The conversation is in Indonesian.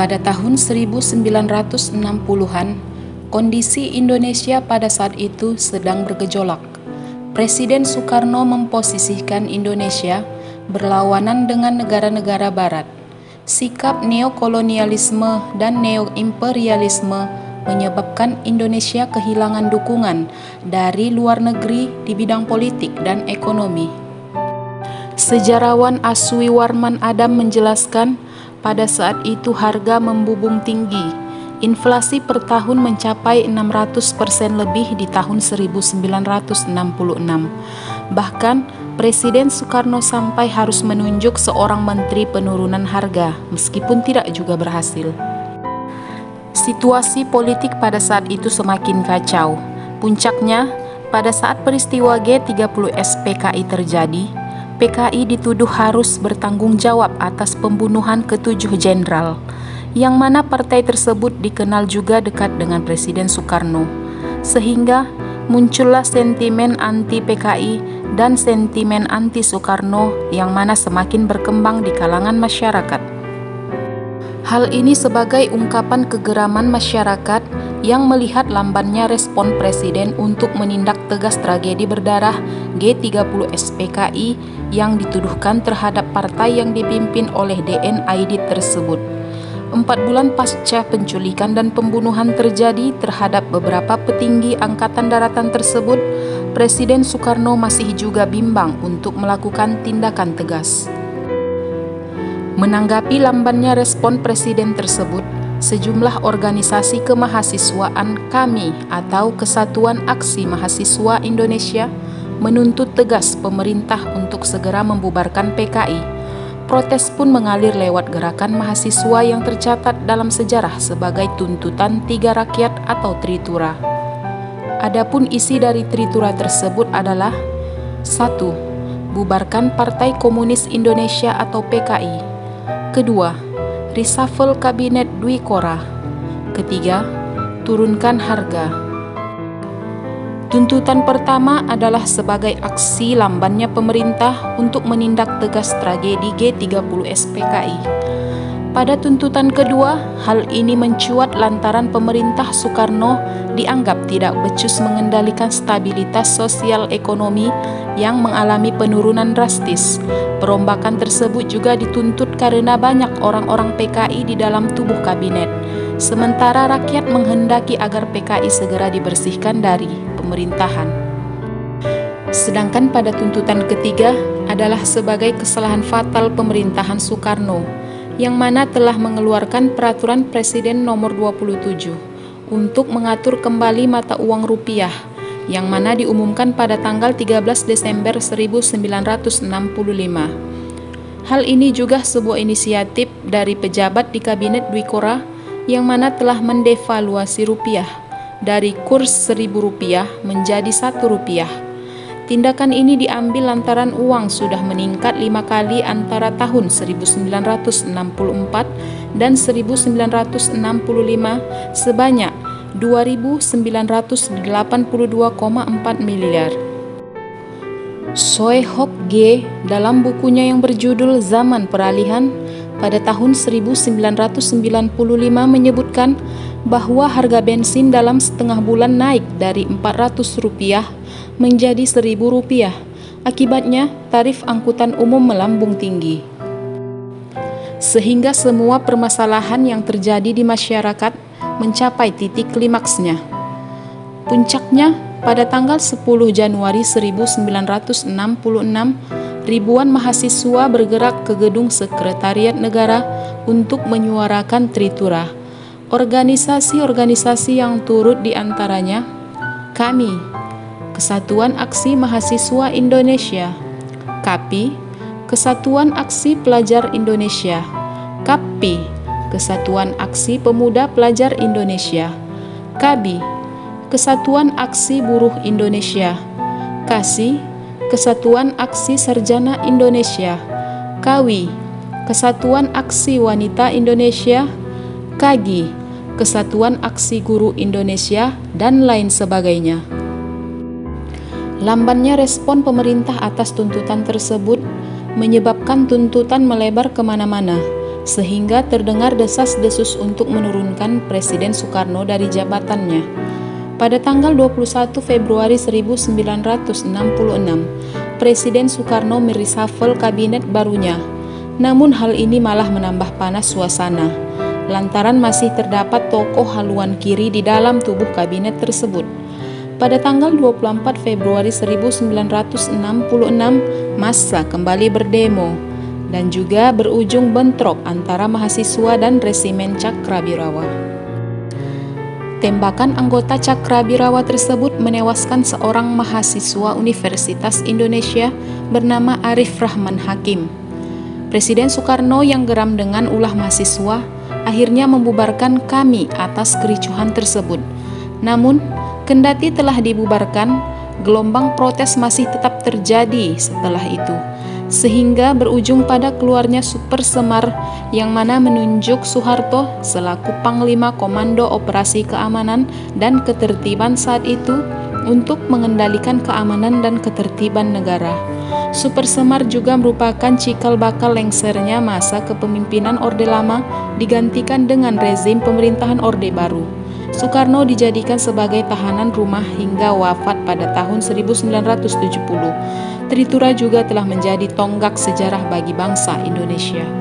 Pada tahun 1960-an, kondisi Indonesia pada saat itu sedang bergejolak. Presiden Soekarno memposisikan Indonesia berlawanan dengan negara-negara barat. Sikap neokolonialisme dan neoimperialisme menyebabkan Indonesia kehilangan dukungan dari luar negeri di bidang politik dan ekonomi. Sejarawan Aswi Warman Adam menjelaskan, pada saat itu harga membubung tinggi. Inflasi per tahun mencapai 600% lebih di tahun 1966. Bahkan, Presiden Soekarno sampai harus menunjuk seorang menteri penurunan harga, meskipun tidak juga berhasil. Situasi politik pada saat itu semakin kacau. Puncaknya, pada saat peristiwa G30S PKI terjadi, PKI dituduh harus bertanggung jawab atas pembunuhan ke-7 jenderal, yang mana partai tersebut dikenal juga dekat dengan Presiden Soekarno, sehingga muncullah sentimen anti-PKI dan sentimen anti-Soekarno yang mana semakin berkembang di kalangan masyarakat. Hal ini sebagai ungkapan kegeraman masyarakat yang melihat lambannya respon Presiden untuk menindak tegas tragedi berdarah G30S PKI yang dituduhkan terhadap partai yang dipimpin oleh DN Aidit tersebut. 4 bulan pasca penculikan dan pembunuhan terjadi terhadap beberapa petinggi Angkatan Daratan tersebut, Presiden Soekarno masih juga bimbang untuk melakukan tindakan tegas. Menanggapi lambannya respon Presiden tersebut, sejumlah organisasi kemahasiswaan KAMI atau Kesatuan Aksi Mahasiswa Indonesia menuntut tegas pemerintah untuk segera membubarkan PKI. Protes pun mengalir lewat gerakan mahasiswa yang tercatat dalam sejarah sebagai tuntutan 3 rakyat atau Tritura. Adapun isi dari Tritura tersebut adalah: 1. Bubarkan Partai Komunis Indonesia atau PKI. Kedua, reshuffle Kabinet Dwi Korah. Ketiga, turunkan harga. Tuntutan pertama adalah sebagai aksi lambannya pemerintah untuk menindak tegas tragedi G30S PKI. Pada tuntutan kedua, hal ini mencuat lantaran pemerintah Soekarno dianggap tidak becus mengendalikan stabilitas sosial ekonomi yang mengalami penurunan drastis. Perombakan tersebut juga dituntut karena banyak orang-orang PKI di dalam tubuh kabinet, sementara rakyat menghendaki agar PKI segera dibersihkan dari pemerintahan. Sedangkan pada tuntutan ketiga adalah sebagai kesalahan fatal pemerintahan Soekarno, yang mana telah mengeluarkan Peraturan Presiden Nomor 27 untuk mengatur kembali mata uang rupiah, yang mana diumumkan pada tanggal 13 Desember 1965. Hal ini juga sebuah inisiatif dari pejabat di Kabinet Dwi Korah yang mana telah mendevaluasi rupiah dari kurs Rp1.000 menjadi Rp1. Tindakan ini diambil lantaran uang sudah meningkat 5 kali antara tahun 1964 dan 1965 sebanyak 2.982,4 miliar. Soe Hock G dalam bukunya yang berjudul Zaman Peralihan pada tahun 1995 menyebutkan bahwa harga bensin dalam setengah bulan naik dari Rp400 menjadi Rp1.000. Akibatnya, tarif angkutan umum melambung tinggi. Sehingga semua permasalahan yang terjadi di masyarakat mencapai titik klimaksnya. Puncaknya, pada tanggal 10 Januari 1966, ribuan mahasiswa bergerak ke gedung Sekretariat Negara untuk menyuarakan Tritura. Organisasi-organisasi yang turut diantaranya KAMI, Kesatuan Aksi Mahasiswa Indonesia, KAPI, Kesatuan Aksi Pelajar Indonesia, KAPPI, Kesatuan Aksi Pemuda Pelajar Indonesia, KABI, Kesatuan Aksi Buruh Indonesia, KASI, Kesatuan Aksi Sarjana Indonesia, KAWI, Kesatuan Aksi Wanita Indonesia, KAGI, Kesatuan Aksi Guru Indonesia, dan lain sebagainya. Lambannya respon pemerintah atas tuntutan tersebut menyebabkan tuntutan melebar kemana-mana. sehingga terdengar desas-desus untuk menurunkan Presiden Soekarno dari jabatannya. Pada tanggal 21 Februari 1966, Presiden Soekarno mereshuffle kabinet barunya. Namun hal ini malah menambah panas suasana, lantaran masih terdapat tokoh haluan kiri di dalam tubuh kabinet tersebut. Pada tanggal 24 Februari 1966, massa kembali berdemo dan juga berujung bentrok antara mahasiswa dan resimen Cakrabirawa. Tembakan anggota Cakrabirawa tersebut menewaskan seorang mahasiswa Universitas Indonesia bernama Arif Rahman Hakim. Presiden Soekarno yang geram dengan ulah mahasiswa akhirnya membubarkan KAMI atas kericuhan tersebut. Namun, kendati telah dibubarkan, gelombang protes masih tetap terjadi setelah itu, sehingga berujung pada keluarnya Super Semar yang mana menunjuk Soeharto selaku Panglima Komando Operasi Keamanan dan Ketertiban saat itu untuk mengendalikan keamanan dan ketertiban negara. Super Semar juga merupakan cikal bakal lengsernya masa kepemimpinan Orde Lama digantikan dengan rezim pemerintahan Orde Baru. Soekarno dijadikan sebagai tahanan rumah hingga wafat pada tahun 1970. Tritura juga telah menjadi tonggak sejarah bagi bangsa Indonesia.